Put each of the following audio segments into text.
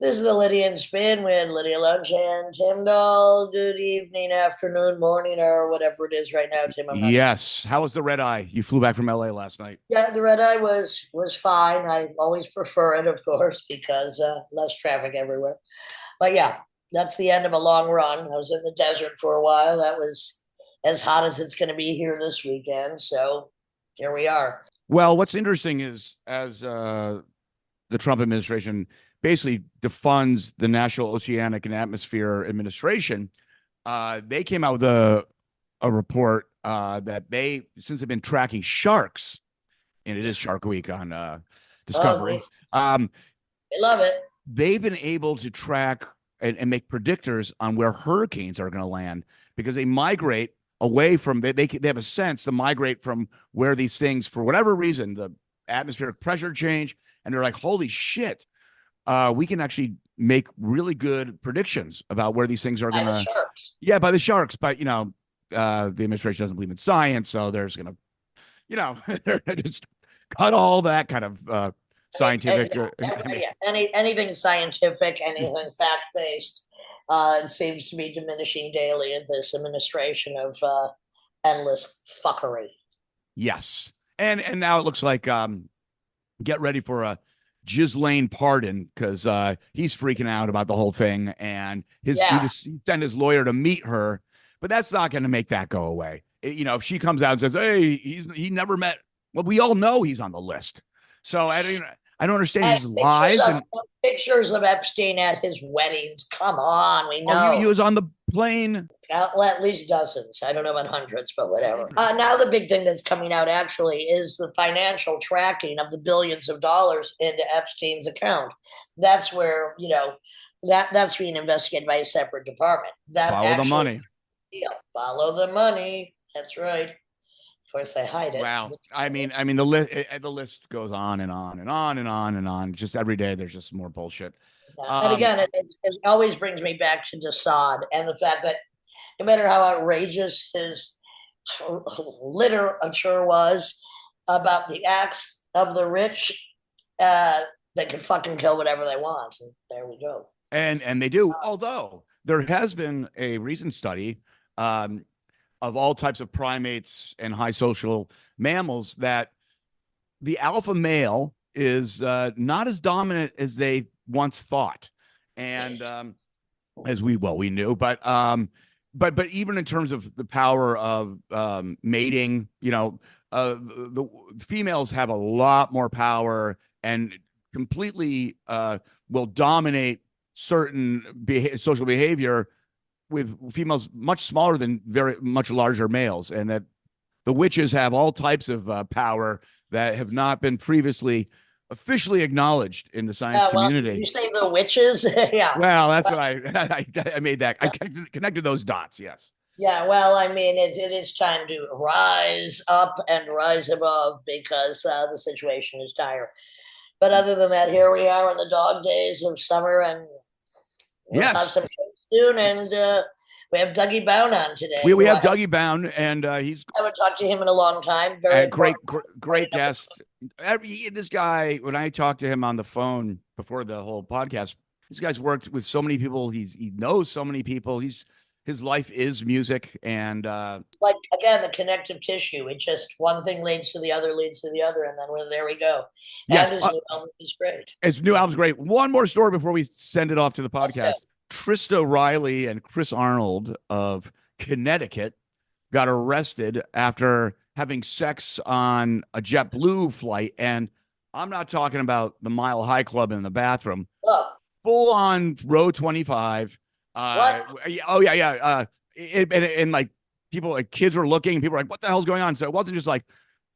This is the Lydia and Spin with Lydia Lunch and Tim Dahl. Good evening, afternoon, morning, or whatever it is right now, Tim. I'm not sure. Yes. How was the red eye? You flew back from LA last night. Yeah, the red eye was fine. I always prefer it, of course, because less traffic everywhere. But yeah, that's the end of a long run. I was in the desert for a while. That was as hot as it's going to be here this weekend. So here we are. Well, what's interesting is as the Trump administration basically defunds the National Oceanic and Atmosphere Administration, they came out with a report that since they've been tracking sharks, and it is Shark Week on Oh, Discovery, um, we love it. they've been able to track and make predictors on where hurricanes are going to land because they migrate away from they have a sense to migrate from where these things for whatever reason the atmospheric pressure change, and they're like, holy shit, we can actually make really good predictions about where these things are By going the to. sharks. Yeah, by the sharks, but the administration doesn't believe in science, so there's going to just cut all that kind of scientific. Yeah, anything scientific, anything fact based, seems to be diminishing daily in this administration of endless fuckery. Yes, and now it looks like get ready for a Ghislaine pardon because he's freaking out about the whole thing, and Yeah, he sent his lawyer to meet her, but that's not going to make that go away. If she comes out and says, "Hey, he never met," well, we all know he's on the list. So I don't understand. He and just lies and pictures of Epstein at his weddings. Come on, we oh, he know. was on the plane. At least dozens. I don't know about hundreds, but whatever. Now the big thing that's coming out actually is the financial tracking of the billions of dollars into Epstein's account. That's where that's being investigated by a separate department. That Follow the actually, money. yeah, follow the money. That's right. Of course, they hide it. Wow. I mean the list goes on and on and on and on and on. Just every day there's just more bullshit. And Um, again, it always brings me back to Desaad and the fact that no matter how outrageous his literature was about the acts of the rich, they can fucking kill whatever they want. And there we go. and they do. Although there has been a recent study um, of all types of primates and high social mammals that the alpha male is not as dominant as they once thought, and as we knew, but even in terms of the power of mating, the females have a lot more power and completely will dominate certain social behavior with females much smaller than very much larger males, and that the witches have all types of power that have not been previously officially acknowledged in the science Well, community. you say the witches, yeah. Well, that's Well, what I made that. I connected those dots. Yes. yeah, well, I mean, it is time to rise up and rise above because the situation is dire. But other than that, here we are in the dog days of summer, and we'll have Yes. some shows soon. And we have Dougie Bowne on today, We who have Dougie Bowne, and he's I haven't talked to him in a long time. Very a great, important. great guest. This guy, when I talked to him on the phone before the whole podcast, this guy's worked with so many people. He knows so many people. His life is music, and Like again, the connective tissue. It just one thing leads to the other, leads to the other, and then there we go. yes, And his new album is great. his new album's great. One more story before we send it off to the Let's go. podcast. Trista Riley and Chris Arnold of Connecticut got arrested after having sex on a JetBlue flight. And I'm not talking about the Mile High Club in the bathroom, Oh, full on row 25. what? Oh, yeah, yeah. And like people, like kids were looking, people were like, what the hell's going on? So it wasn't just like,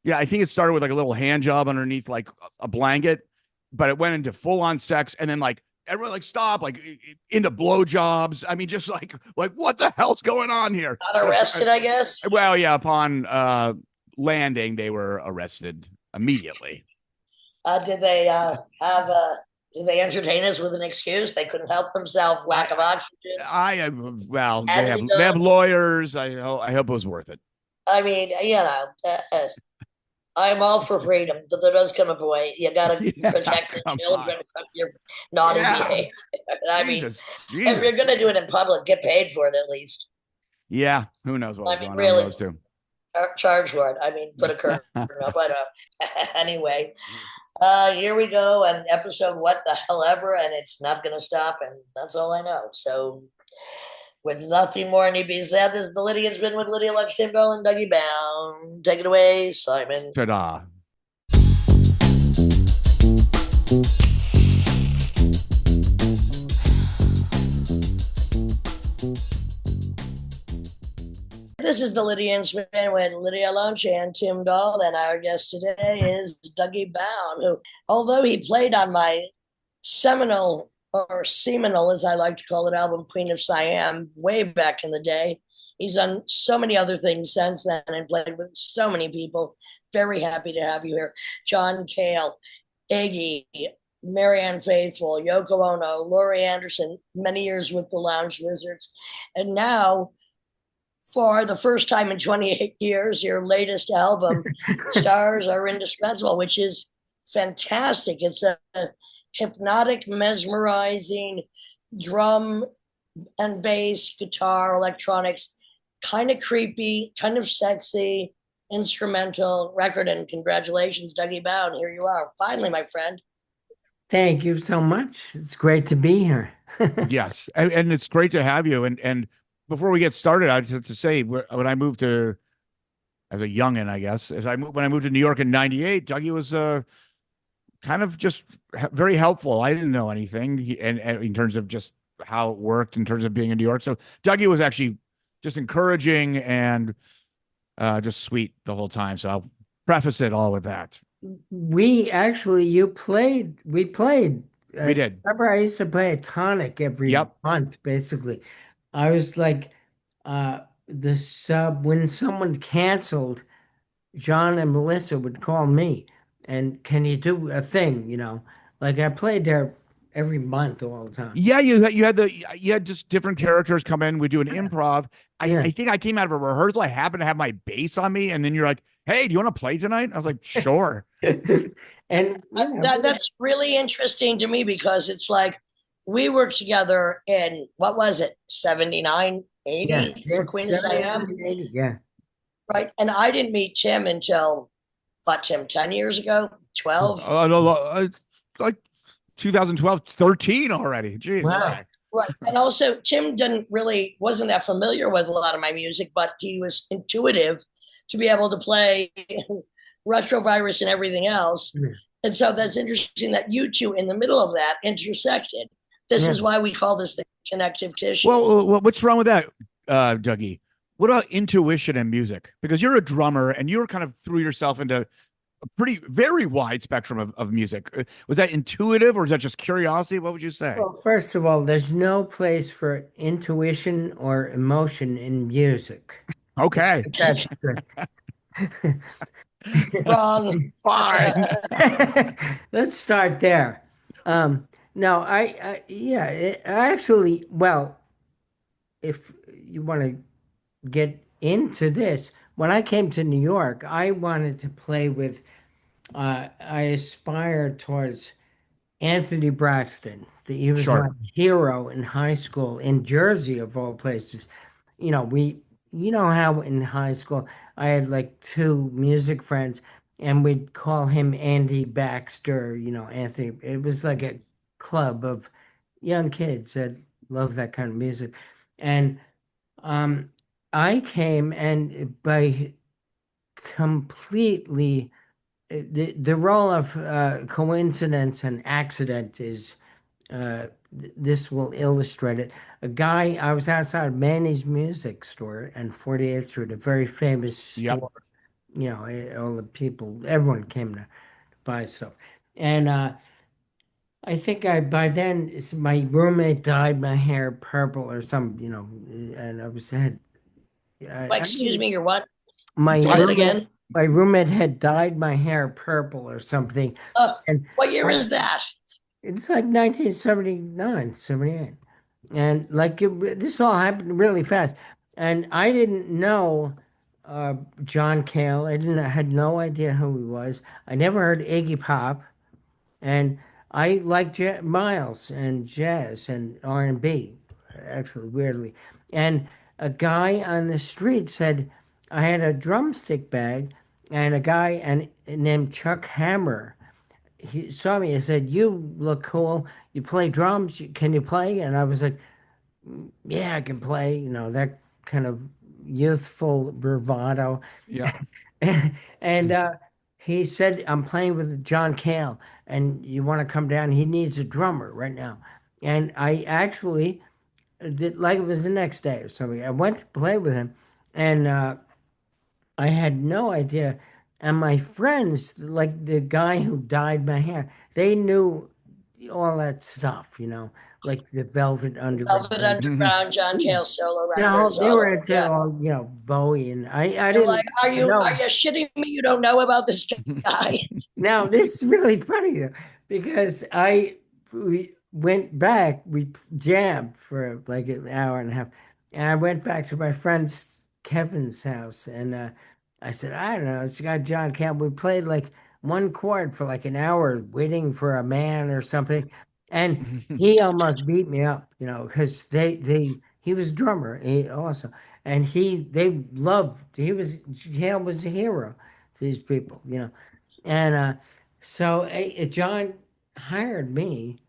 yeah, I think it started with like a little hand job underneath like a blanket, but it went into full on sex. And then like, everyone like stop, like into blowjobs. I mean, just like what the hell's going on here? Got arrested, I guess. Well, yeah, upon landing, they were arrested immediately. Did they have? Did they entertain us with an excuse? They couldn't help themselves. Lack of oxygen. Well, Had they to have be they have done. lawyers. I hope it was worth it. I mean, I'm all for freedom, but there does come a point you got to Yeah, protect the come on. children from your naughty Yeah. behavior. I mean, if you're Jesus. going to do it in public, get paid for it at least. Yeah, who knows what I was mean, going on with really, those two. charge for it. I mean, put a curtain up. But anyway, here we go. And episode What the Hell Ever, and it's not going to stop. And that's all I know. So, with nothing more need be said, this is the Lydia's been with Lydia Lux Tyndall and Dougie Bowne. Take it away, Simon. Ta-da. This is the Lydia and Spin with Lydia Lunch and Tim Dahl, and our guest today is Dougie Bowne, who, although he played on my seminal or seminal, as I like to call it, album Queen of Siam way back in the day, he's done so many other things since then and played with so many people. Very happy to have you here. John Cale, Iggy, Marianne Faithfull, Yoko Ono, Laurie Anderson, many years with the Lounge Lizards, and now for the first time in 28 years, your latest album, Stars Are Indispensable, which is fantastic. It's a hypnotic, mesmerizing drum and bass, guitar, electronics, kind of creepy, kind of sexy, instrumental record. And congratulations, Dougie Bowne. Here you are. Finally, my friend. Thank you so much. It's great to be here. Yes, and it's great to have you. And before we get started, I just have to say when I moved to as a youngin, I guess, when I moved to New York in '98, Dougie was kind of just very helpful. I didn't know anything, and in terms of just how it worked in terms of being in New York. So Dougie was actually just encouraging and just sweet the whole time. So I'll preface it all with that. We played. We did. Remember, I used to play a tonic every Yep. month, basically. I was like, the sub, when someone canceled, John and Melissa would call me and can you do a thing, Like I played there every month all the time. Yeah, you had just different characters come in. We do an improv. Yeah. I think I came out of a rehearsal. I happened to have my bass on me, and then you're like, "Hey, do you want to play tonight?" I was like, "Sure." And That's really interesting to me because it's like we worked together in what was it, 79, 80 yes, for yes, Queen of Siam, 80, yeah. right? And I didn't meet Tim until what, Tim, 10 years ago, 12? No, like 2012, 13 already. Jeez. Wow. Okay. Right. And also Tim wasn't that familiar with a lot of my music, but he was intuitive to be able to play retrovirus and everything else. Yeah. And so that's interesting that you two in the middle of that intersected. This Yeah. is why we call this the connective tissue. Well, what's wrong with that, Dougie? What about intuition and music? Because you're a drummer and you're kind of threw yourself into a very wide spectrum of music. Was that intuitive or is that just curiosity? What would you say? Well, first of all, there's no place for intuition or emotion in music. Okay. That's good. Wrong. Fine. Let's start there. No, actually, well, if you want to get into this, when I came to New York, I wanted to play with, I aspired towards Anthony Braxton. He was my Sure. hero in high school in Jersey, of all places. You know how in high school I had like two music friends, and we'd call him Andy Baxter. Anthony. It was like a club of young kids that love that kind of music, and um, I came and by completely the role of coincidence and accident is this will illustrate it. I was outside Manny's Music Store and 48th Street, a very famous Yep. store. All the people, everyone came to buy stuff. And I think by then my roommate dyed my hair purple or some, and I was had. Excuse me, you're what? My Say that again. My roommate had dyed my hair purple or something. And What year is that? It's like 1979, 78. And like this all happened really fast. And I didn't know uh, John Cale. I had no idea who he was. I never heard Iggy Pop, and I like Miles and jazz and R&B, actually, weirdly. And a guy on the street said I had a drumstick bag, and a guy named Chuck Hammer. He saw me and said, "You look cool. You play drums. Can you play?" And I was like, "Yeah, I can play." That kind of youthful bravado. Yeah. And he said, "I'm playing with John Cale, and you want to come down? He needs a drummer right now." And I actually did, like it was the next day or something. I went to play with him, and I had no idea. And my friends, like the guy who dyed my hair, they knew all that stuff, like the Velvet Velvet Underground. Underground, John Yeah. Cale solo No, records, they all were of it. into Yeah. all, Bowie, and I They're like, didn't are know. you shitting me? You don't know about this guy? Now, this is really funny though, because we went back, we jammed for like an hour and a half, and I went back to my friend's Kevin's house, and I said, I don't know, it's got John Campbell. We played like one chord for like an hour, waiting for a man or something, and he almost beat me up, because he was drummer, he also, and they loved, Cale was a hero to these people, and so John hired me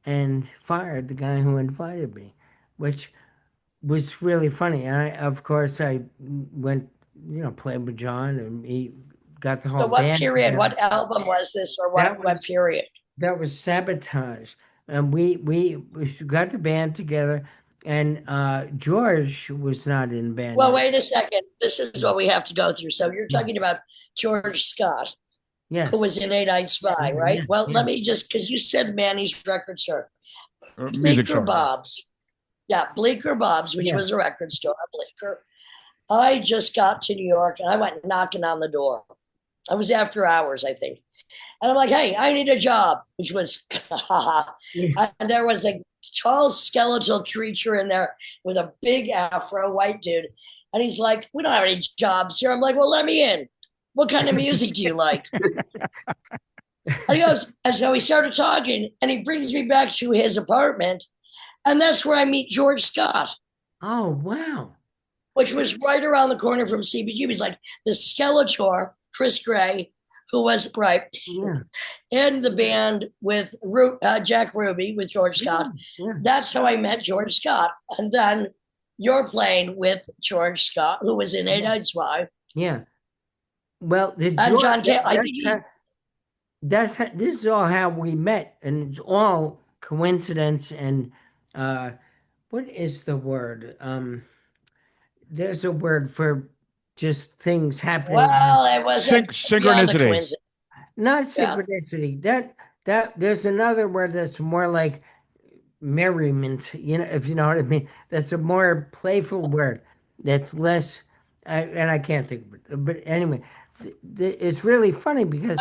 and fired the guy who invited me, which was really funny. Of course, I went, played with John, and he got the So whole what band period, together. what album was this, or That what was period? that was Sabotage, and we got the band together, and George was not in the band Well, yet. wait a second. This is what we have to go through. So you're talking about George Scott, who Yes, was in Eight Eyed Spy, yeah, right? yeah, Well, yeah, let me just, because you said Manny's record store. Or music Bleecker store. Yeah. Bob's. Yeah, Bleecker Bob's, which yeah. was a record store, Bleecker. I just got to New York and I went knocking on the door. I was after hours, I think. And I'm like, hey, I need a job, which was, Yeah. and there was a tall skeletal creature in there with a big afro, white dude. And he's like, we don't have any jobs here. I'm like, well, let me in. What kind of music do you like? And he goes, and so we started talking, and he brings me back to his apartment. And that's where I meet George Scott, Oh, wow. which was right around the corner from CBG. He was like the Skeletor, Chris Gray, who was right Yeah, in the band with Jack Ruby with George yeah, Scott. yeah, That's how I met George Scott. And then you're playing with George Scott, who was in Eight yeah. Eyed Spy, Yeah. Well, the and George, John Cale. I think he, this is all how we met, and it's all coincidence. And uh, what is the word? There's a word for just things happening. well, it was beyond a Synchronicity. coincidence. Not Yeah. synchronicity. That there's another word that's more like merriment. If you know what I mean. That's a more playful word. That's less, and I can't think of it. But anyway, it's really funny because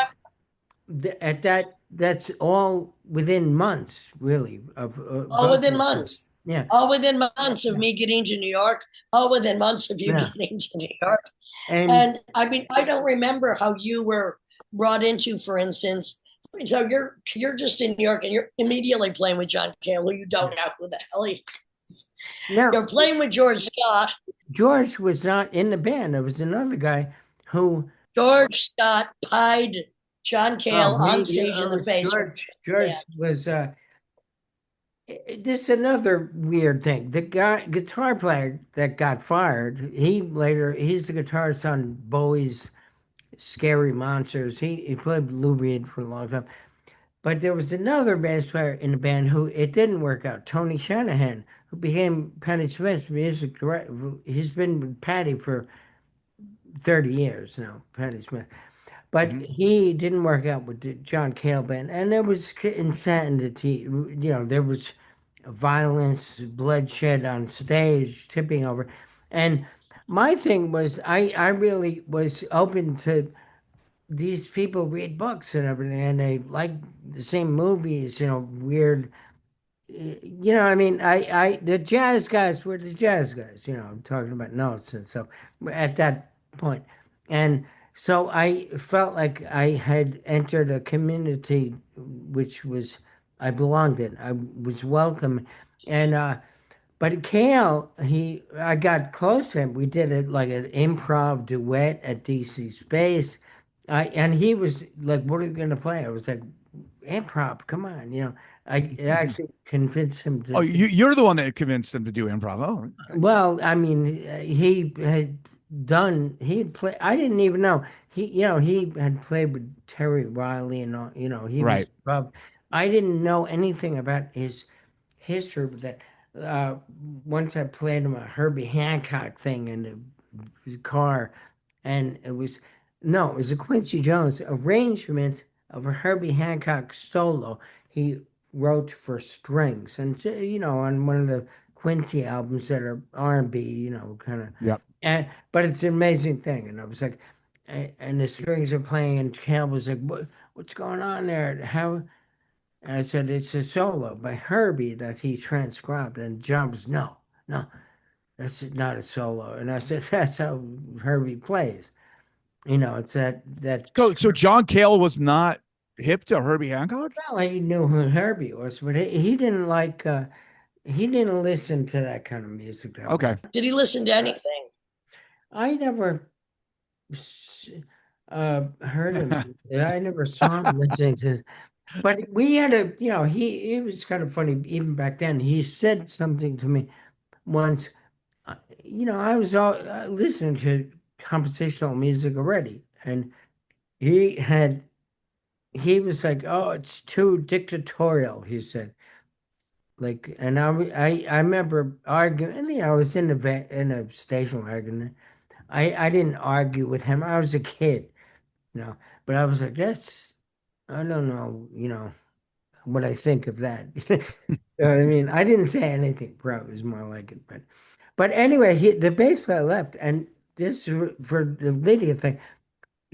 at that's all within months, really, of All both of within us. months. Yeah, All within months of yeah, me getting to New York. All within months of you yeah. getting to New York. And And I mean, I don't remember how you were brought into, for instance. So you're just in New York and you're immediately playing with John Cale, who you don't know who the hell he is. now You're playing with George Scott. George was not in the band. There was another guy who, George Scott pied John oh, Cale on stage it in the was face with George. the George band. was this is another weird thing. The guitar player that got fired, he's the guitarist on Bowie's Scary Monsters. He played Lou Reed for a long time. But there was another bass player in the band who it didn't work out, Tony Shanahan, who became Patti Smith's music director. He's been with Patti for 30 years now, Patti Smith. But Mhm. he didn't work out with the John Cale band. And there was insanity. There was violence, bloodshed on stage, tipping over. And my thing was, I really was open to these people read books and everything, and they like the same movies, weird. I mean, the jazz guys were the jazz guys. I'm talking about notes and stuff at that point. And so I felt like I had entered a community which was I belonged in. I was welcome. And but Cale, I got close to him. We did it like an improv duet at DC Space. And he was like, "What are you going to play?" I was like, "Improv, come on." I actually convinced him Oh, to. you're the one that convinced them to do improv. Oh, okay. Well, I mean, he had played, I didn't even know. He had played with Terry Riley and all, he was Right. above. I didn't know anything about his history with that. Uh, Once I played him a Herbie Hancock thing in the car, and no, it was a Quincy Jones arrangement of a Herbie Hancock solo he wrote for strings, and on one of the Quincy albums that are R&B, kind of. Yep. But it's an amazing thing, and I was like, and the strings are playing, and Cal was like, what's going on there? How? And I said, it's a solo by Herbie that he transcribed, and John was, no, no, that's not a solo, and I said, that's how Herbie plays. It's that. So John Cale was not hip to Herbie Hancock? Well, he knew who Herbie was, but he didn't like. He didn't listen to that kind of music that much. Okay. Did he listen to anything? I never heard him. I never saw him listening to. But we had he was kind of funny even back then. He said something to me once. I was all listening to compositional music already, and he was like, "Oh, it's too dictatorial," he said. Like, and I remember arguing, and I was in a station wagon. I didn't argue with him. I was a kid, but I was like, I don't know, what I think of that. You know what I mean? I didn't say anything, bro. It was more like it, but anyway, the bass player left, and this for the Lydia thing.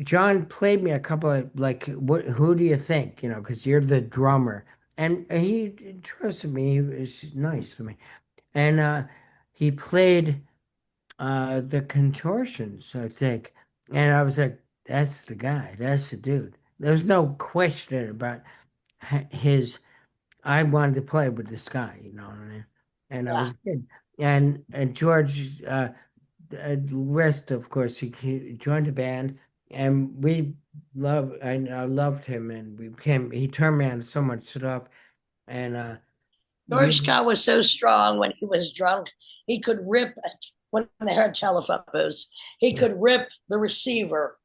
John played me a couple of like, who do you think? Because you're the drummer, and he trusted me. He was nice to me, and he played the Contortions, I think, and I was like, that's the guy, that's the dude. There was no question about his. I wanted to play with this guy, you know what I mean? And I Yeah. was a kid, and George. The rest, of course, he joined the band, and I loved him, and he turned me on to so much stuff, and George we, Scott was so strong when he was drunk. He could rip, when they had telephone booths, he yeah, could rip the receiver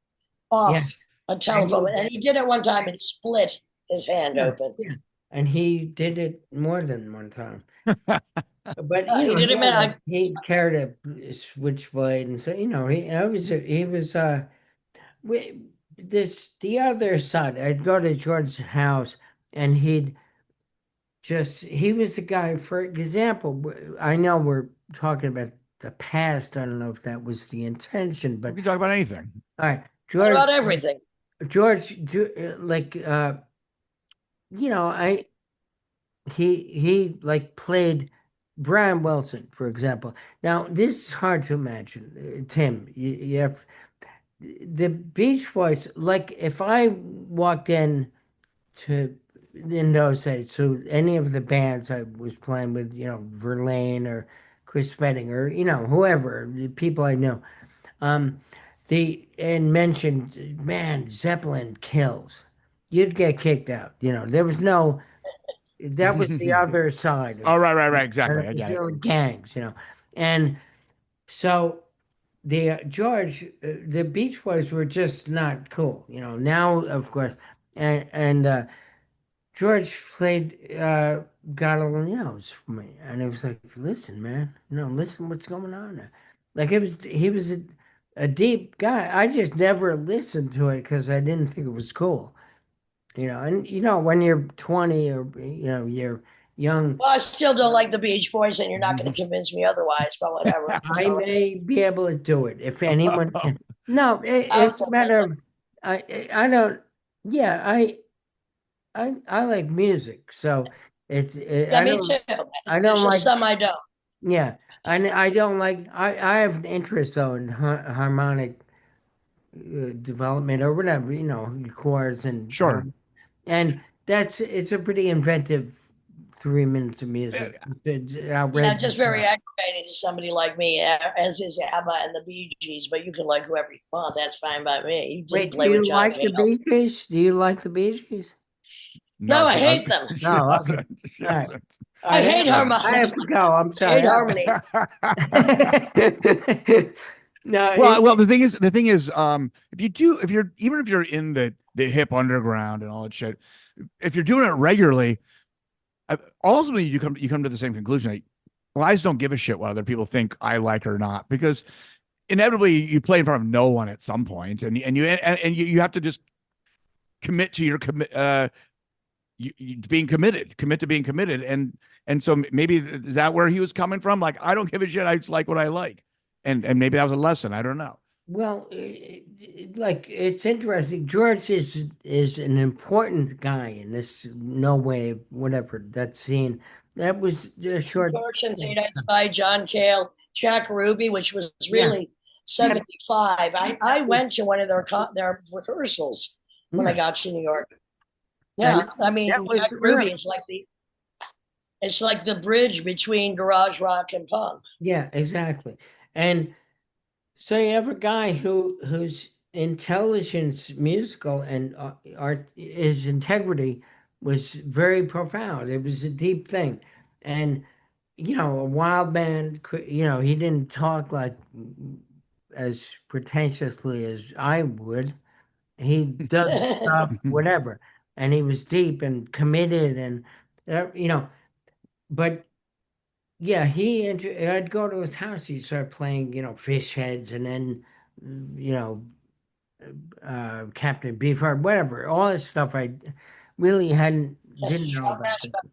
yeah, off a and telephone. And he did it one time and split his hand yeah, open. yeah, and he did it more than one time. But He did it, man. he carried a switchblade, and so he was we, this the other side. I'd go to George's house, and he was the guy. For example, I know we're talking about the past. I don't know if that was the intention, We but can talk about anything. all right, about everything. Like I he like played Brian Wilson, for example. Now this is hard to imagine, Tim. You have the Beach Boys. Like if I walked to in those days, so any of the bands I was playing with, Verlaine or Chris Spedding or whoever, the people I know, um, and mentioned, man, Zeppelin kills. You'd get kicked out. There was no. That was the other side Oh, of, right. and Exactly. it I was get it. the gangs, and so the the Beach Boys were just not cool. Now of course, and George played God Only Knows for me, and it was like, listen, man, listen, what's going on there? Like he was a deep guy. I just never listened to it because I didn't think it was cool. And when you're 20 or you're young, Well, I still don't like the Beach Boys, and you're not going to convince me otherwise, but whatever. I So may be able to do it if anyone can. No, I'll it's a flip matter it. of I don't. Yeah, I like music, so Yeah, me too. I There's don't just like. some I don't. Yeah, I don't like. I have an interest though in harmonic development or whatever, chords and Sure. and it's a pretty inventive 3 minutes of music. It's Yeah, outrageous. just very aggravating to somebody like me, as is ABBA and the Bee Gees. But you can like whoever you want. That's fine by me. You didn't Wait, do play with you John like the Cale. Bee Gees? Do you like the Bee Gees? No, No, I she hate doesn't. them. She No, okay. doesn't. She All right. doesn't. I hate I have harmonics. to go. I'm I sorry. hate harmonies. No, Well, the thing is, even if you're in the hip underground and all that shit, if you're doing it regularly, ultimately you come to the same conclusion. Like, well, I just don't give a shit what other people think I like or not, because inevitably you play in front of no one at some point, and you have to just commit to your being committed, commit to being committed, and so maybe is that where he was coming from? Like, I don't give a shit. I just like what I like, and maybe that was a lesson. I don't know. well, like it's interesting. George is an important guy in this No Way, whatever that scene. That was a short. Torsions, Edet by John Cale, Jack Ruby, which was Yeah, really yeah, 75. I went to one of their rehearsals when I yeah. got to New York. And Yeah, I that mean Jack was Ruby early. is it's like the bridge between garage rock and punk. Yeah, exactly. And so you have a guy whose intelligence, musical and art, his integrity was very profound. It was a deep thing, and a wild man. He didn't talk like as pretentiously as I would. He does stuff, whatever, and he was deep and committed, and but yeah, I'd go to his house. He'd start playing, fish heads, and then, you know, Captain Beefheart, whatever. All this stuff I really didn't know Strong about. aspect,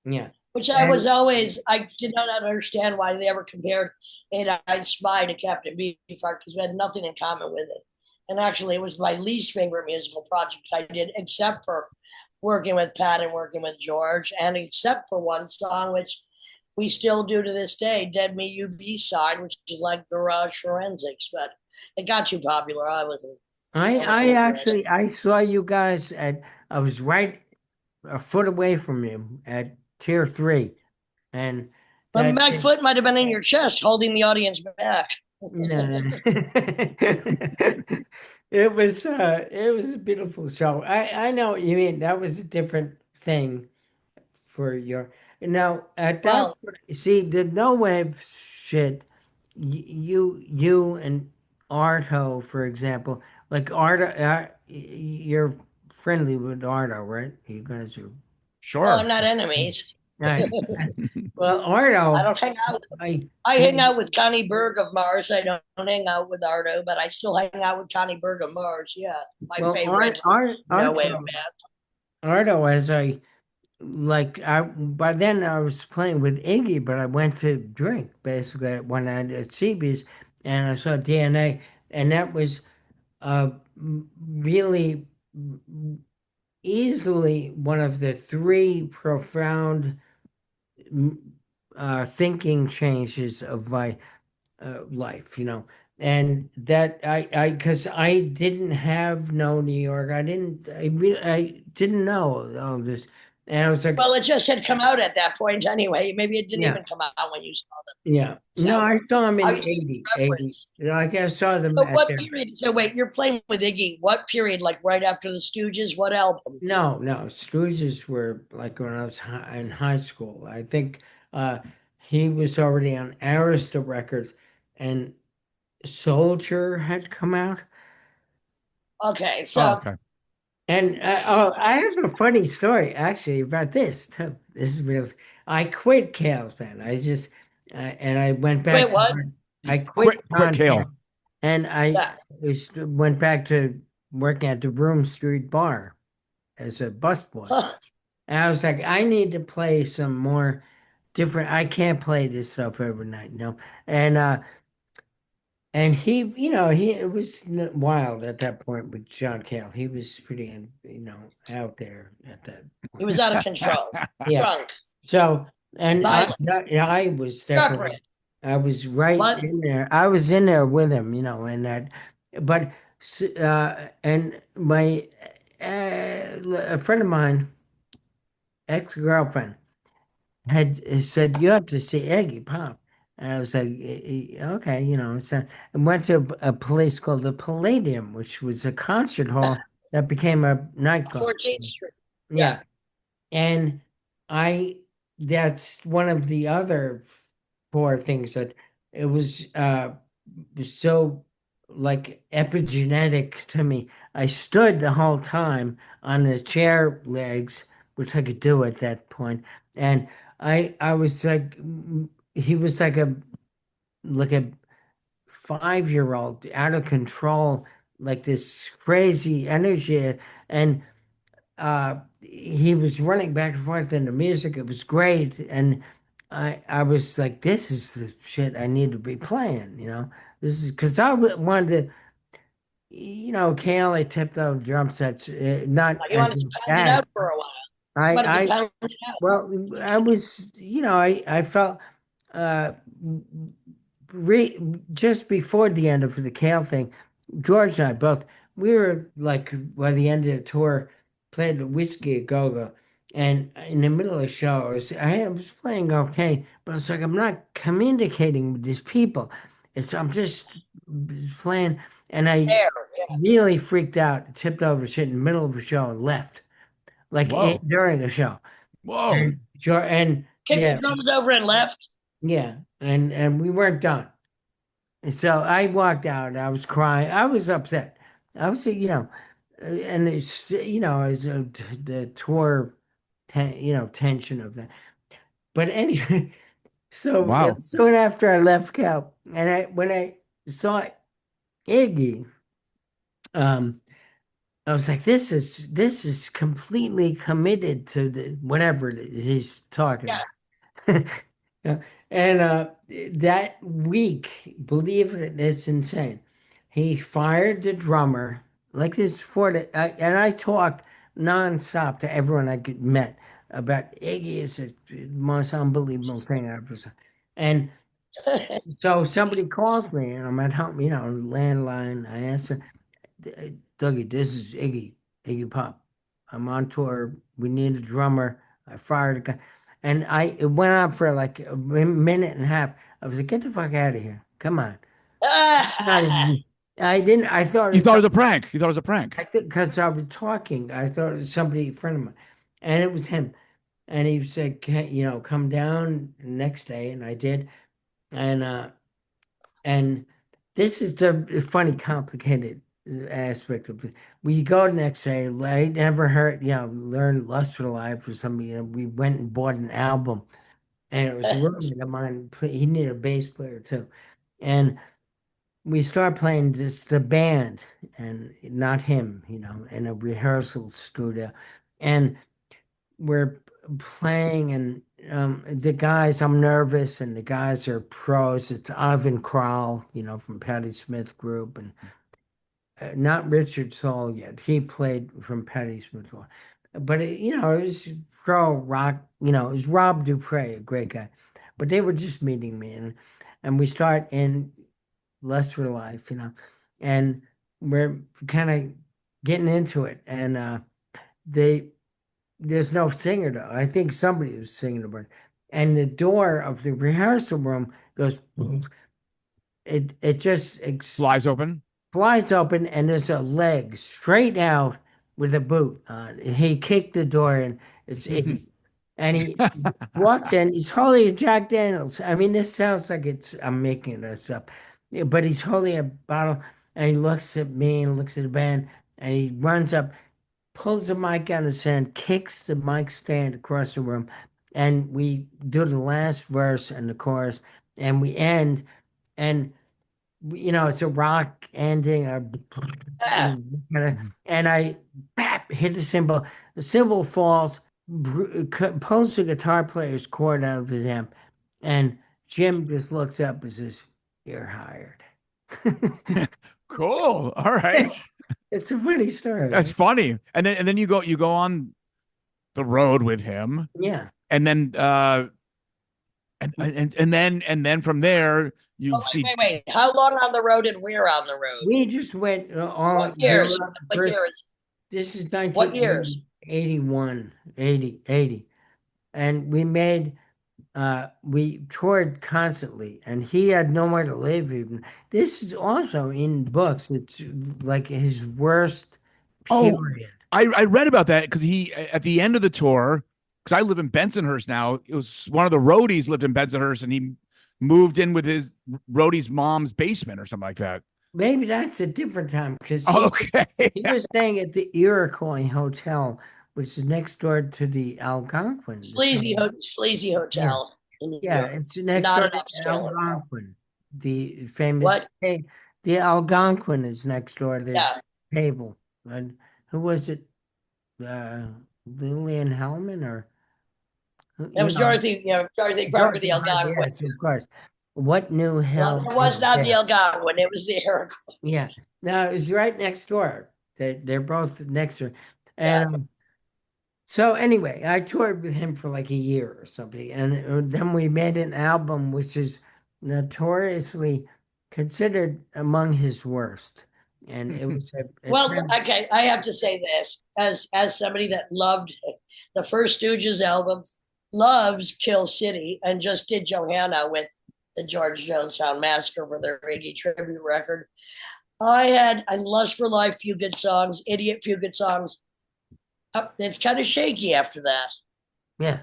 Yeah, which I was and always, I did not understand why they ever compared I Spy to Captain Beefheart because we had nothing in common with it. And actually, it was my least favorite musical project I did, except for working with Pat and working with George, and except for one song, which we still do to this day, Dead Me You B side, which is like garage forensics, but it got too popular. I I wasn't impressed. actually I saw you guys I was right a foot away from you at tier 3, and But that my foot might have been in your chest, holding the audience back. no. It was a beautiful show. I know what you mean. That was a different thing for your now at that Well, see the no wave shit. You and Arto, for example, like Arto, you're friendly with Arto, right? You guys are oh, Sure. not enemies. nice. Well, I Arto, don't hang out. I I hang told out with Connie Berg of Mars. I don't hang out with Ardo, but I still hang out with Connie Berg of Mars. Yeah, my well, favorite no wave band. Arto, as I like I by then I was playing with Iggy, but I went to drink basically one night at CB's, and I saw DNA, and that was really easily one of the three profound thinking changes of my life, and that because I didn't have no New York, I didn't know all this, and I was like, Well, it just had come out at that point anyway. Maybe it didn't yeah, even come out when you saw them. yeah, no, So I saw them I in was just 80. reference. I guess I saw them But at what their period? So wait, you're playing with Iggy. What period? Like right after the Stooges? What album? no, Stooges were like when I was in high school. I think uh, he was already on Arista Records, and Soldier had come out. Okay, Oh, so okay. And I have a funny story actually about this too. This is real. I quit Cale's band. And I went back. wait, what? I Quick, quit quick, John Cale, Kale. and Yeah. went back to working at the Broome Street Bar as a busboy. Huh. And I was like, I need to play some more different. I can't play this stuff every night, And and he it was wild at that point with John Cale. He was pretty, out there at that He point. was out of control, Yeah. drunk, So, and violent, I was truck race. definitely, I was right What? in there. I was in there with him, and that. but and my a friend of mine, ex-girlfriend, had said you have to see Iggy Pop. And I was like, okay, So I went to a place called the Palladium, which was a concert hall that became a nightclub. 14th Street. Yeah. Yeah. And I, that's one of the other four things that it was so like epigenetic to me. I stood the whole time on the chair legs, which I could do at that point, and I was like, he was like a 5-year-old out of control, like this crazy energy, and he was running back and forth in the music. It was great, and I was like, this is the shit I need to be playing. This is because wanted to. Cale, I tipped out drum sets, not You as wanted a to pound it dad. out for a while. You I, wanted to I, pound it out. well, I was, I felt, uh, re just before the end of the Cale thing, George and I both, we were like, by the end of the tour, played the Whiskey a Go Go. And in the middle of the show, I was playing okay, but it's like, I'm not communicating with these people. I'm just playing. And I There. Yeah. really freaked out, tipped over shit in the middle of a show and left, like Whoa. during a show. Whoa. And Kicked the yeah, drums over and left. yeah, and we weren't done. So I walked out. I was crying. I was upset. I was, and it's, as the tour, tension of that. But anyway, so Wow. soon after I left Cal, and when I saw Iggy, um, I was like, this is completely committed to whatever it is he's talking Yeah. about. Yeah. And that week, believe it, it's insane. He fired the drummer like this and I talked nonstop to everyone met about Iggy is the most unbelievable thing I've ever seen. And so somebody calls me and I'm at home, landline. I answer, Dougie, this is Iggy Pop. I'm on tour. We need a drummer. I fired a guy. And it went on for like a minute and a half. I was like, get the fuck out of here. Come on. Not even, I didn't, I thought it You was, thought it was a prank. You thought it was a prank. I think, because I was talking, I thought it was somebody, a friend of mine. And it was him. And he said, come down the next day. And I did. And, and this is the funny, complicated aspect of it. We go the next day. I never heard, learned Lust for Life or something. We went and bought an album, and it was a roommate of mine. He needed a bass player too, and we start playing the band, and not him, in a rehearsal studio, and we're playing, and the guys, I'm nervous, and the guys are pros. It's Ivan Kral, from Patti Smith Group, and not Richard Saul yet. He played from Patti Smith, but it was pro rock. It was Rob Dupre, a great guy, but they were just meeting me, and we start in Lust for Life, and we're kind of getting into it, and they there's no singer though. I think somebody was singing the word. And the door of the rehearsal room goes, it just Flies open. flies open and there's a leg straight out with a boot on. He kicked the door in. It's Iggy. And he walks in, he's holding a Jack Daniels. I mean, this sounds like I'm making this up. Yeah, but he's holding a bottle and he looks at me and looks at the band and he runs up, pulls the mic out of the stand, kicks the mic stand across the room, and we do the last verse and the chorus, and we end, and it's a rock ending, or Yeah. and I hit the cymbal falls, pulls the guitar player's cord out of his amp, and Jim just looks up and says, "You're hired." Cool. All right. It's a funny story, That's right? funny. And then you go on the road with him, Yeah. and then And then from there you Oh, see. wait. How long on the road and where on the road? We just went What years? What years? This is What years? 1981, 80. And we made, we toured constantly, and he had nowhere to live even. This is also in books. It's like his worst Oh, period. I read about that because he at the end of the tour, because I live in Bensonhurst now. It was one of the roadies lived in Bensonhurst, and he moved in with his roadie's mom's basement or something like that. Maybe that's a different time because Okay. he was staying at the Iroquois Hotel, which is next door to the Algonquin. Sleazy hotel in New Yeah, York. it's next Not door an to upscale hotel. Algonquin, the famous. What? The Algonquin is next door to the Yeah. table. And who was it? Uh, Lillian Hellman or It was Dorothy Parker, the Algonquin. Yes, of course. What new Well, hell it was is not the there? Algonquin. It was the Iroquois. Yeah. No, it was right next door. They're both next door. Yeah. And so anyway, I toured with him for like a year or something. And then we made an album which is notoriously considered among his worst. And it was Well, okay. I have to say this as somebody that loved the First Stooges albums, loves Kill City, and just did Johanna with the George Jonestown Massacre for their Iggy tribute record. I had Lust for Life, few good songs, Idiot, few good songs. It's kind of shaky after that. yeah.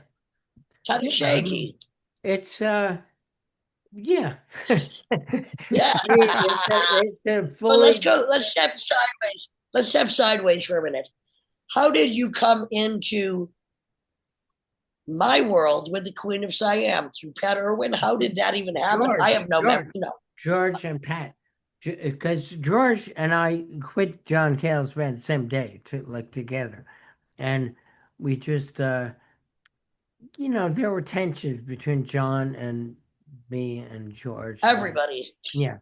Kind of shaky. It's yeah. Yeah. It's a But fully let's go. Let's step sideways. Let's step sideways for a minute. How did you come into my world with the Queen of Siam through Pat Irwin? How did that even happen? George, I have no George. memory. No. George and Pat. Because George and I quit John Cale's band the same day, together. And we just there were tensions between John and me and George. Everybody. Yeah.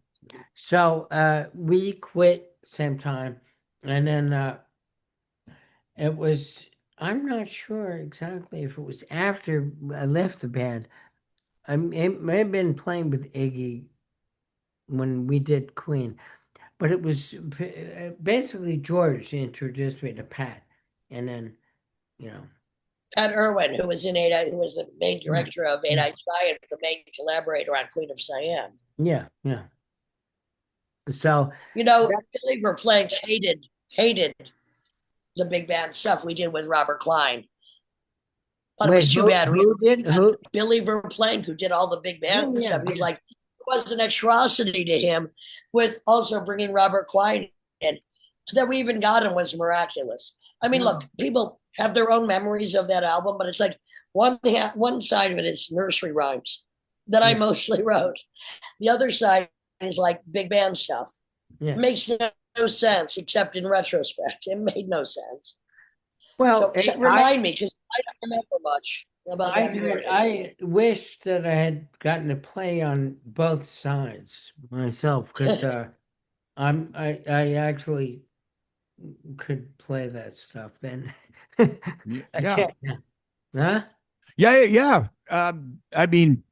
So we quit same time. And then it was, I'm not sure exactly if it was after I left the band. I may have been playing with Iggy when we did Queen, but it was basically George introduced me to Pat. And then, Pat Irwin, who was in Edet, who was the main director of Edet Spy and the main collaborator on Queen of Siam. Yeah. So Billy Verplank hated the big band stuff we did with Robert Klein. But it was too bad. Billy Verplank, who did all the big band stuff, he was like, it was an atrocity to him with also bringing Robert Klein in. That we even got him was miraculous. I mean, look, people have their own memories of that album, but it's like one side of it is nursery rhymes that I mostly wrote. The other side is like big band stuff. Yeah. It makes no sense, except in retrospect. It made no sense. Well, so remind me, because I don't remember much about that. I wish that I had gotten to play on both sides myself, because I actually could play that stuff then. Yeah. Huh? Yeah. I mean,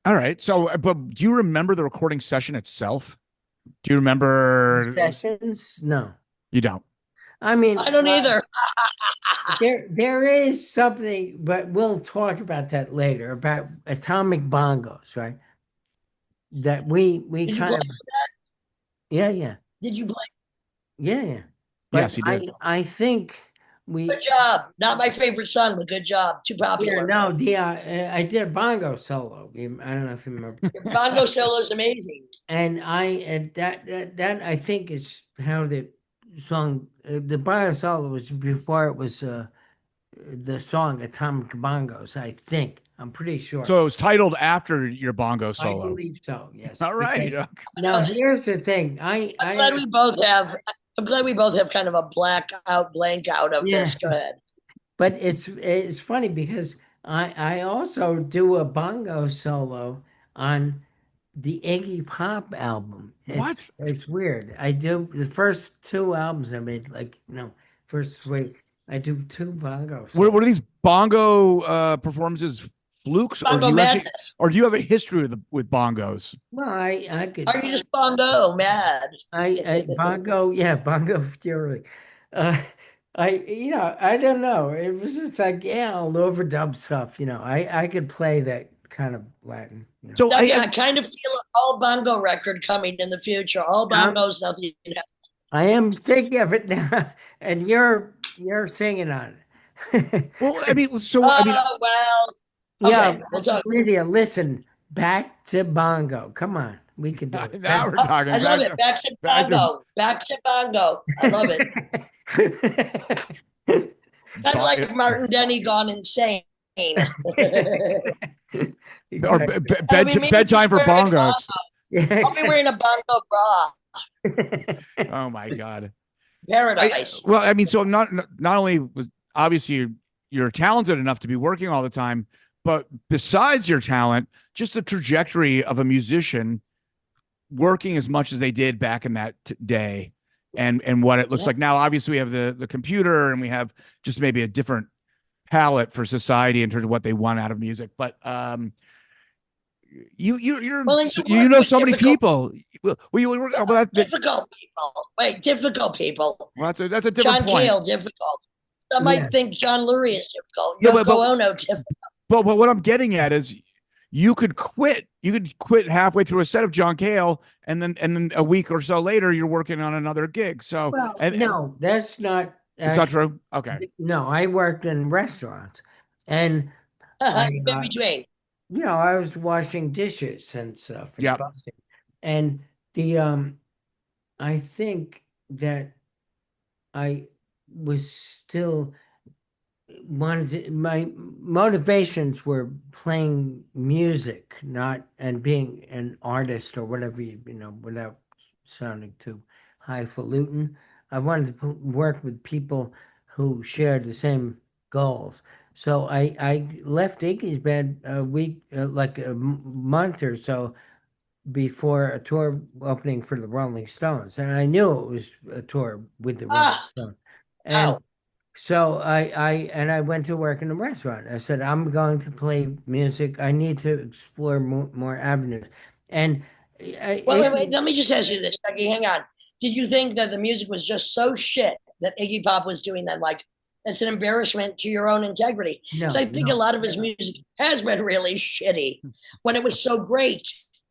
all right. So, but do you remember the recording session itself? Do you remember sessions? No, you don't. I mean, I don't either. there is something, but we'll talk about that later, about atomic bongos, right? That we Did kind of, yeah. Did you play? Yeah. But yes, he did. I think Good job. Not my favorite song, but good job. Too popular. Yeah, I did a bongo solo. I don't know if you remember. Your bongo solo is amazing. And that I think is how the song, the bongo solo was before it was the song Atomic Bongos, I think. I'm pretty sure. So it was titled after your bongo solo. I believe so, yes. All right. Okay. Now here's the thing. I'm glad we both have kind of a blank out of this. Go ahead. But it's funny because I also do a bongo solo on the Iggy Pop album. It's weird. I do the first two albums I made, first three. I do two bongo solos. What are these bongo performances flukes, or do Bongo you actually, madness. or do you have a history with bongos? Well, I could, Are you just bongo mad? I bongo, yeah, bongo fury. Uh, I don't know. It was just like, yeah, I'll overdub stuff. I could play that kind of Latin. So Dougie, I kind of feel an all bongo record coming in the future. All Um, bongos, nothing. I am thinking of it now, and you're singing on it. well, I mean, so I mean, Oh well. Yeah, Okay, we'll talk. Lydia, listen, back to bongo. Come on, we can do it. now we're Oh, I talking love it. Back to back to bongo. Back to bongo. I love it. Kind of like Martin Denny gone insane. or Exactly. Maybe just bedtime for wearing a bongo. bongos. Yeah, I'll be wearing a bongo bra. Oh my God. Paradise. Well, I mean, so not only was obviously you're talented enough to be working all the time, but besides your talent, just the trajectory of a musician working as much as they did back in that day, and what it looks Yeah. like now. Obviously, we have the computer, and we have just maybe a different palette for society in terms of what they want out of music. But Well, and you you work know with so many difficult, people. difficult people. Wait, difficult people. Well, that's a different John point. Cale, difficult. Some yeah. might think John Lurie is difficult. No, Yoko Ono, difficult. but what I'm getting at is you could quit. You could quit halfway through a set of John Cale, and then a week or so later you're working on another gig. So Well, and no, that's not it's not actually. true. Okay. No, I worked in restaurants, and I, In between. I was washing dishes and stuff and Yep. busting, and the I think that I was still my motivations were playing music, not and being an artist or whatever without sounding too highfalutin. I wanted to work with people who shared the same goals. So I left Iggy's band a week, like a month or so before a tour opening for the Rolling Stones, and I knew it was a tour with the Rolling Ah, Stones. And oh. so I went to work in a restaurant. I said, I'm going to play music. I need to explore more avenues. And Wait. Let me just ask you this, Becky. Hang on. Did you think that the music was just so shit that Iggy Pop was doing that? Like, that's an embarrassment to your own integrity. Because no, I think a no. lot of his music has been really shitty when it was so great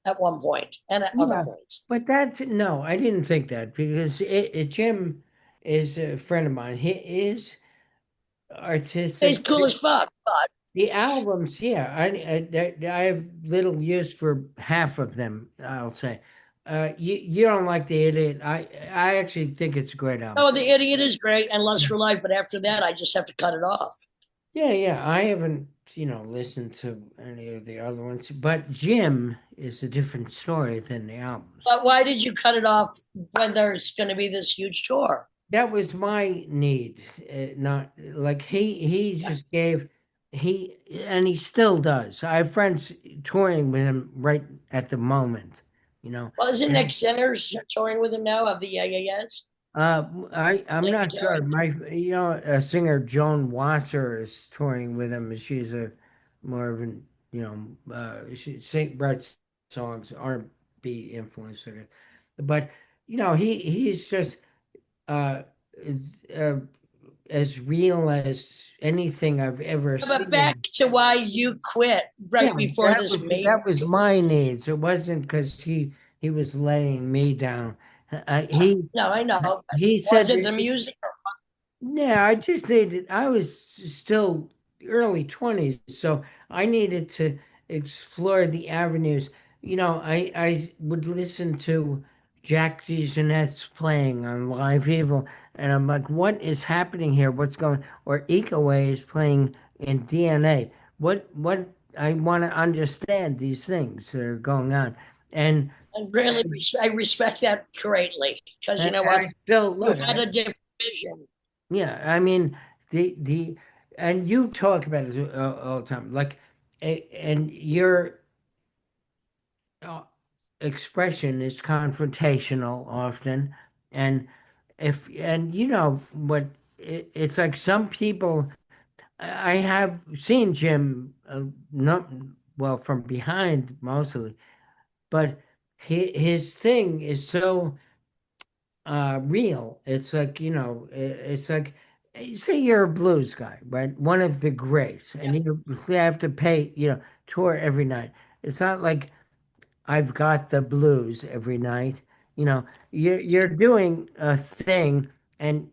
at one point and at other Yeah, points. but that's no, I didn't think that because Jim is a friend of mine. He is He's artistic. cool as fuck, but The albums, yeah, I have little use for half of them. I'll say, you don't like the idiot. I actually think it's a great album. no, The Idiot is great and Lust for Life, but after that, I just have to cut it off. Yeah, yeah. I haven't, listened to any of the other ones, but Jim is a different story than the albums. But why did you cut it off when there's going to be this huge tour? That was my need, not like he just gave and he still does. I have friends touring with him right at the moment, Well, isn't Nick and Sinners touring with him now of the Yeah Yeah Yeahs? I'm Lead not sure. guitarist. A singer Joan Wasser is touring with him. She's a more of an she writes songs R&B influencer, but he's just uh, uh as real as anything I've ever But back seen. to why you quit Yeah, right before this major. that was my needs. It wasn't because he was laying me down. He No, I know. But he was said, it the music? yeah, I just needed, I was still early 20s, so I needed to explore the avenues. I would listen to Jack DeJohnette's playing on Live Evil, and I'm like, what is happening here? What's going, or Ecoaway is playing in DNA. What, I want to understand these things that are going on. And, And really, I respect that greatly because you know I what? still, You look, had a different vision. yeah, I mean the and you talk about it all the time, like and your uh, expression is confrontational often, and if and you know what it's like some people I have seen Jim, not well from behind mostly, but his thing is so real. It's like, it's like, say you're a blues guy, right? One of the greats, Yeah, and you have to pay, tour every night. It's not like I've got the blues every night. You're doing a thing, and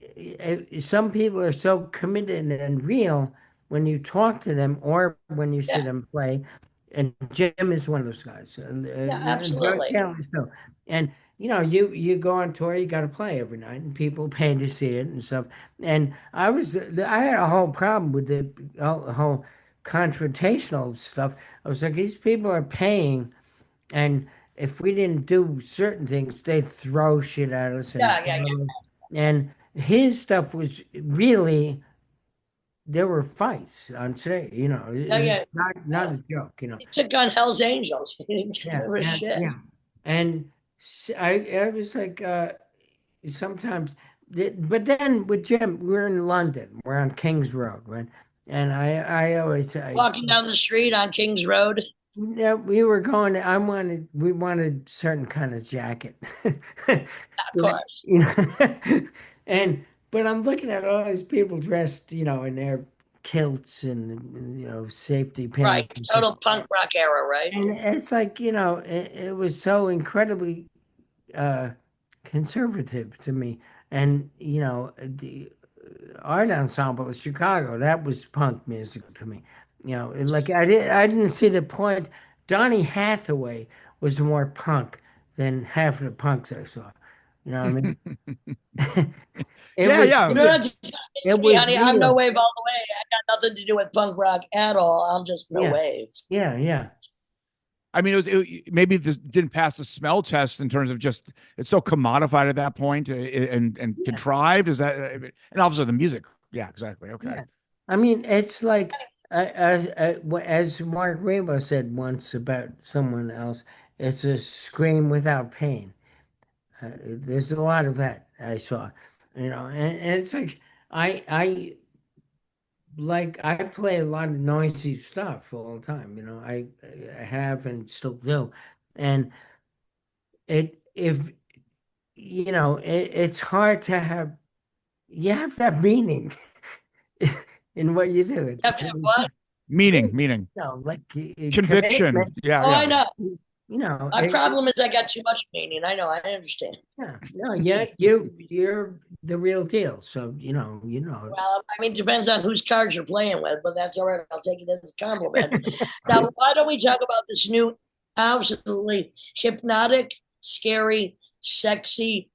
some people are so committed and real when you talk to them or when you see yeah, them play. And Jim is one of those guys, yeah, and John absolutely. Cale is too. And you go on tour, you got to play every night, and people pay to see it and stuff. And I had a whole problem with the whole confrontational stuff. I was like, these people are paying, and if we didn't do certain things, they'd throw shit at us and Yeah, yeah, yeah. follow us. And his stuff was really, there were fights on stage, Yeah, it's yeah. not a joke. He took on Hell's Angels. He didn't Yeah, give a and shit. yeah. And I was like, sometimes, but then with Jim, we're in London, we're on King's Road, right? And I always say, Walking down the street on King's Road. yeah, we were going. We wanted certain kind of jacket, Of course. you know, and but I'm looking at all these people dressed, in their kilts and safety Right. pins and stuff. Total punk rock era, right? And it's like, it was so incredibly uh, conservative to me. And the art ensemble of Chicago, that was punk music to me. Like I didn't see the point. Donny Hathaway was more punk than half of the punks I saw. You know what I mean? It Yeah, was yeah. You don't have real. to convince It me, was honey. I'm no real. wave all the way. I got nothing to do with punk rock at all. I'm just no Yeah, wave. yeah, yeah. I mean, maybe this didn't pass the smell test in terms of just it's so commodified at that point and Yeah. contrived. Is that and obviously the music? Yeah, exactly. Okay. Yeah. I mean, it's like, as Mark Rebo said once about someone else, it's a scream without pain. There's a lot of that I saw, and it's like, I I play a lot of noisy stuff all the time. I have and still do, and if it's hard to have. You have to have meaning in what you do. You have to have what? Meaning, Like conviction. commitment. Yeah, Oh, I yeah. know. You know, My it, problem is I got too much meaning. I know. I understand. yeah, no, yeah, you're the real deal. So Well, I mean, depends on whose cards you're playing with, but that's all right. I'll take it as a compliment. Now, why don't we talk about this new, absolutely hypnotic, scary, sexy,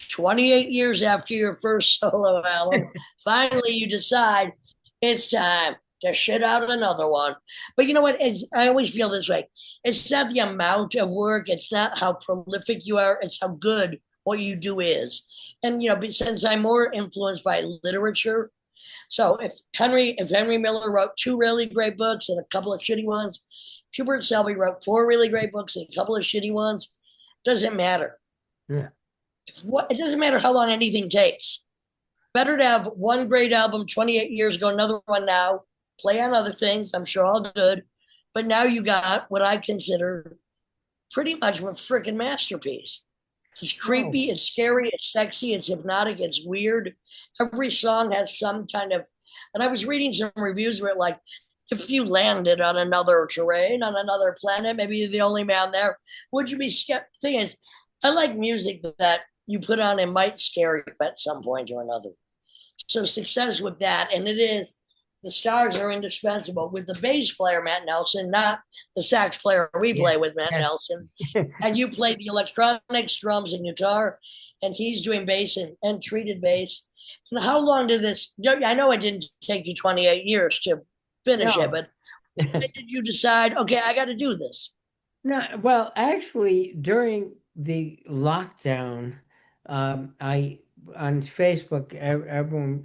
28 years after your first solo album, finally you decide it's time to shit out another one. But you know what? I always feel this way. It's not the amount of work, it's not how prolific you are, it's how good what you do is. And since I'm more influenced by literature, so if Henry Miller wrote two really great books and a couple of shitty ones, if Hubert Selby wrote four really great books and a couple of shitty ones, doesn't matter. yeah, It doesn't matter how long anything takes. Better to have one great album 28 years ago, another one now, play on other things, I'm sure all good. But now you got what I consider pretty much a freaking masterpiece. It's oh, creepy, it's scary, it's sexy, it's hypnotic, it's weird. Every song has some kind of, and I was reading some reviews where like, if you landed on another terrain, on another planet, maybe you're the only man there, would you be scared? The thing is, I like music that you put on and might scare you at some point or another. So success with that, and it is the stars are indispensable with the bass player Matt Nelson, not the sax player we yeah, play with Matt yeah. Nelson. And you play the electronics, drums, and guitar, and he's doing bass and treated bass. And how long did this? I know it didn't take you 28 years to finish it, No. but when did you decide? Okay, I got to do this. No, well, actually, during the lockdown, I on Facebook, everyone,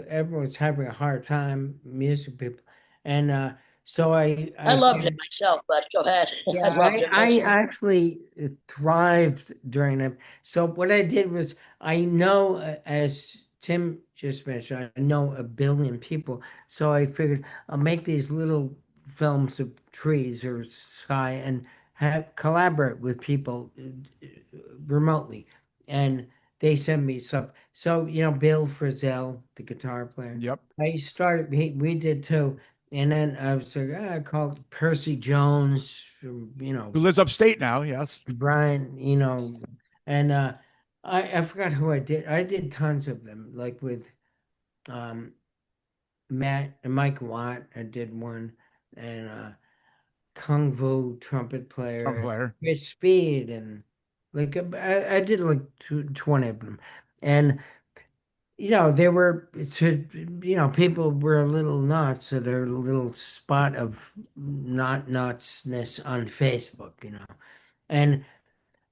everyone's having a hard time, music people, and so I I loved it myself, but go ahead. I yeah, loved it I mostly. actually thrived during it. So what I did was, I know, as Tim just mentioned, I know a billion people, so I figured I'll make these little films of trees or sky and have collaborate with people remotely, and they send me stuff. So Bill Frisell, the guitar player, Yep. I started. We did too, and then I was like, I called Percy Jones, Who lives upstate now? Yes. Brian, and I forgot who I did. I did tons of them, like with um Matt and Mike Watt. I did one, and Kung Fu trumpet Drum player, player. Chris Speed, and like I did like 20 of them, and they were people were a little nuts at their little spot of not nutsness on Facebook, and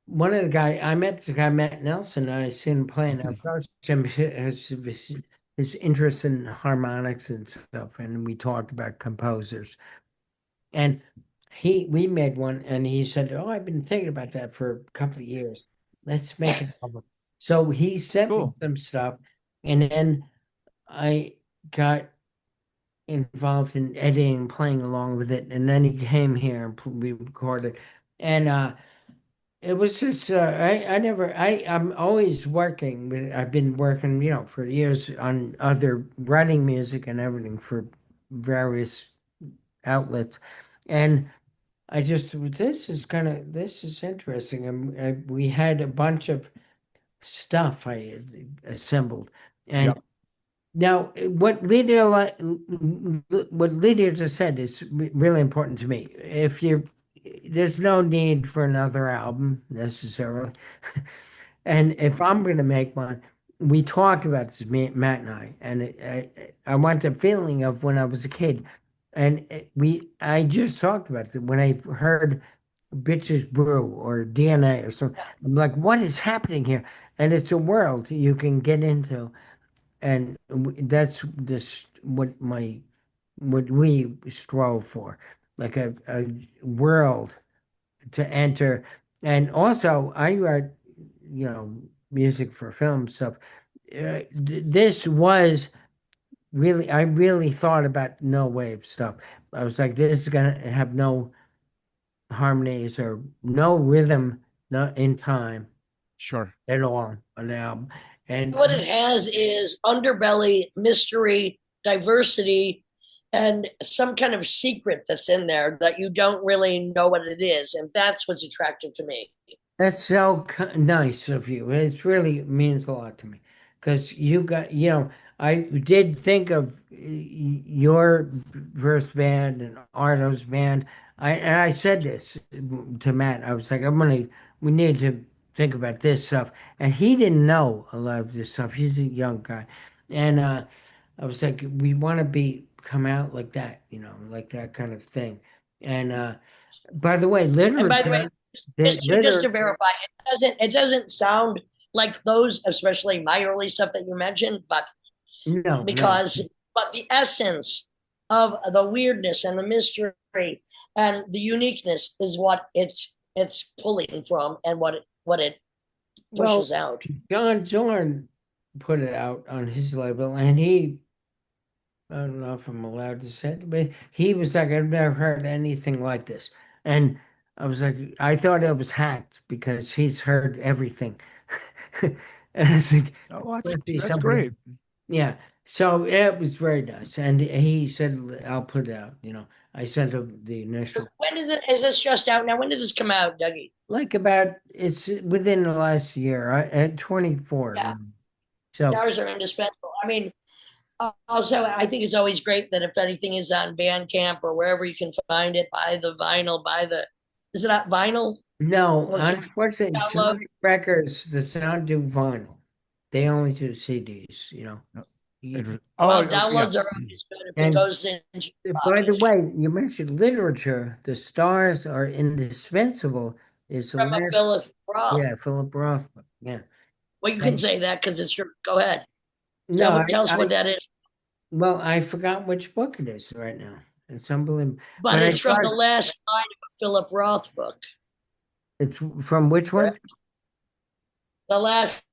one of the guy I met, the guy Matt Nelson, I seen him playing. I approached him his interest in harmonics and stuff, and we talked about composers. And we made one, and he said, "Oh, I've been thinking about that for a couple of years. Let's make an album." So he sent me Cool. some stuff, and then I got involved in editing, playing along with it, and then he came here and we recorded, and it was just I'm always working. I've been working, for years on other writing music and everything for various outlets, and I just this is interesting. We had a bunch of stuff I had assembled, and Yep. now what Lydia just said is really important to me. If you There's no need for another album necessarily. And if I'm going to make one, we talked about this, Matt and and I want the feeling of when I was a kid. And I just talked about it when I heard Bitches Brew or DNA or something. I'm like, what is happening here? And it's a world you can get into. And that's this what we strove for, like a world to enter. And also, I write, music for film stuff. This was really, I really thought about no wave stuff. I was like, this is gonna have no harmonies or no rhythm, not in time Sure. at all on the album. And What it has is underbelly, mystery, diversity, and some kind of secret that's in there that you don't really know what it is. And that's what's attractive to me. that's so nice of you. It really means a lot to me because I did think of your first band and Arto's band. I said this to Matt. I was like, we need to think about this stuff. And he didn't know a lot of this stuff. He's a young guy. And I was like, we want to come out like that, like that kind of thing. And by the way, And by the way, literature, the just to literature. verify, it doesn't sound like those, especially my early stuff that you mentioned, but No, no. because but the essence of the weirdness and the mystery and the uniqueness is what it's pulling from and what it Well, pushes out. John Zorn put it out on his label, and I don't know if I'm allowed to say it, but he was like, I've never heard anything like this. And I was like, I thought it was hacked because he's heard everything. And I was like, Oh, must be that's something. great. Yeah. So it was very nice. And he said, I'll put it out. I sent him the initial, Is this just out now? When did this come out, Dougie? like about, it's within the last year, at 24. Yeah, So, ours are indispensable. I mean, also, I think it's always great that if anything is on Bandcamp or wherever you can find it, buy the vinyl, is it not vinyl no, or can unfortunately, download? Sony Records does not do vinyl. They only do CDs, No, You- Oh, Well, yeah. downloads are always good if it And goes in your by the pocket way, you mentioned literature. The stars are indispensable. Is the from a last, Philip Roth. yeah, Philip Roth. Yeah. Well, you can And say that because it's your. Go ahead. no, Tell us what that is. well, I forgot which book it is right now. It's unbelievable. But But I it's from thought the last line of a Philip Roth book. it's from which one? The last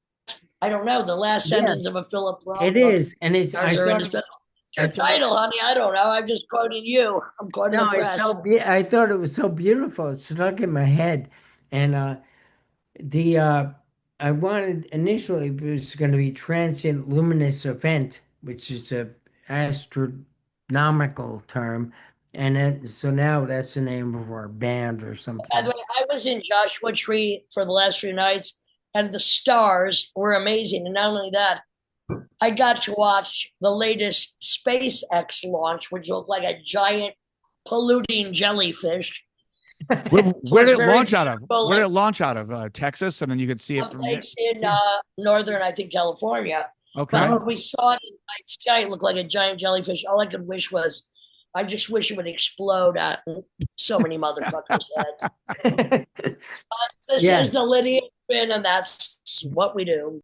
I don't know, the last Yeah. sentence of a Philip Roth It book. is, and it's. Stars I are thought, indispensable. I Your thought- title, honey, I don't know. I'm just quoting you. I'm quoting no, the it's press. so. I thought it was so beautiful. It stuck in my head, and the I wanted initially it was going to be transient luminous event, which is a astronomical term, and then so now that's the name of our band or something. By the way, I was in Joshua Tree for the last few nights, and the stars were amazing. And not only that, I got to watch the latest SpaceX launch, which looked like a giant polluting jellyfish. Where did it very launch out of? beautiful, Where did like- it launch out of? Texas, and then you could see it from there. Someplace in northern, I think, California. Okay. But when we saw it in the night sky, it looked like a giant jellyfish. All I could wish was, I just wish it would explode at so many motherfuckers' heads. This Yeah. is the linear spin, and that's what we do.